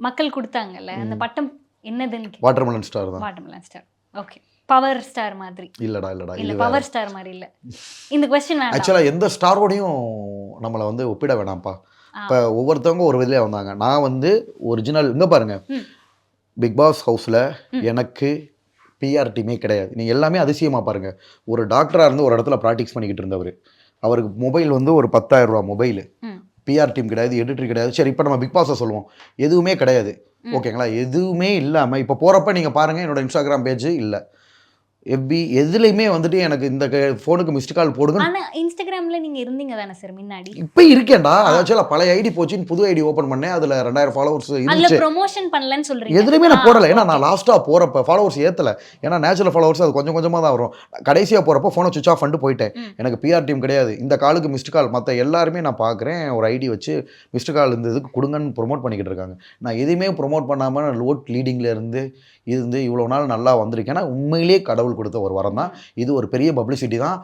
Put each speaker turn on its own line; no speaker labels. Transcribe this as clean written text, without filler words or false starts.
மக்கள் குடுத்தாங்கல்ல. அந்த பட்டம் என்னதுன்னு
வாட்டர்மெலன் ஸ்டார் தான்.
Watermelon star. Okay. Power star மாதிரி.
இல்லடா
இல்ல பவர் ஸ்டார் மாதிரி இல்ல. இந்த क्वेश्चन வேண்டாம்.
ஆக்சுவலா எந்த ஸ்டாரோடையும் நம்மள வந்து ஒப்பிட வேணாம்ப்பா. இப்ப ஒவ்வொருத்தவங்க ஒரு விதத்துல வந்தாங்க. நான் வந்து ஒரிஜினல் இங்க பாருங்க. பிக் பாஸ் ஹவுஸ்ல எனக்கு பிஆர் டீமே கிடையாது. நீங்க எல்லாமே அதிசயமா பாருங்க. ஒரு டாக்டரா இருந்து ஒரு இடத்துல பிராக்டிஸ் பண்ணிக்கிட்டு இருந்தவர். அவருக்கு மொபைல் வந்து ஒரு 10,000 ரூபாய் மொபைல். பிஆர் டீம் கிடையாது, எடிட்டர் கிடையாது. சரி இப்போ நம்ம பிக் பாஸை சொல்லுவோம். எதுவுமே கிடையாது. ஓகேங்களா? எதுவுமே இல்லாமல் இப்போ போகிறப்ப நீங்கள் பாருங்கள் என்னோட இன்ஸ்டாகிராம் பேஜ் இல்லை. எஃபி எதுலையுமே வந்துட்டு எனக்கு இந்த ஃபோனுக்கு மிஸ்டு கால் போடுங்க.
ஆனா இன்ஸ்டாகிராம்ல நீங்க இருந்தீங்க தானே சார் முன்னாடி?
இப்போ இருக்கேன்டா. அதாச்சும் பழைய ஐடி போச்சுன்னு புது ஐடி ஓப்பன் பண்ணேன். அதில் 2000 ஃபாலோவர்ஸ்
அதுல
இருந்துச்சு.
ப்ரொமோஷன் பண்ணலன்னு சொல்றீங்க.
எதுலையுமே நான் போடலை. ஏன்னா நான் லாஸ்ட்டாக போகிறப்ப ஃபாலோவர்ஸ் ஏற்றலை. ஏன்னா நேச்சுரல் ஃபாலோவர்ஸ் அது கொஞ்சம் கொஞ்சமாக தான் வரும். கடைசியாக போகிறப்ப ஃபோனை சுவிச் ஆஃப் பண்ணிட்டு போயிட்டேன். எனக்கு பிஆர் டீம் கிடையாது. இந்த காலுக்கு மிஸ்டு கால் மற்ற எல்லாருமே நான் பார்க்குறேன் ஒரு ஐடி வச்சு மிஸ்டு கால் இந்த இதுக்கு கொடுங்கன்னு ப்ரொமோட் பண்ணிக்கிட்டு இருக்காங்க. நான் எதுவுமே ப்ரொமோட் பண்ணாமல் லோட் லீடிங்கில் இருந்து இவ்வளோ நாள் நல்லா வந்திருக்கேன். ஏன்னா உண்மையிலேயே கடவுள் கொடுத்த ஒரு வரம் தான் இது. ஒரு பெரிய பப்ளிசிட்டி தான்.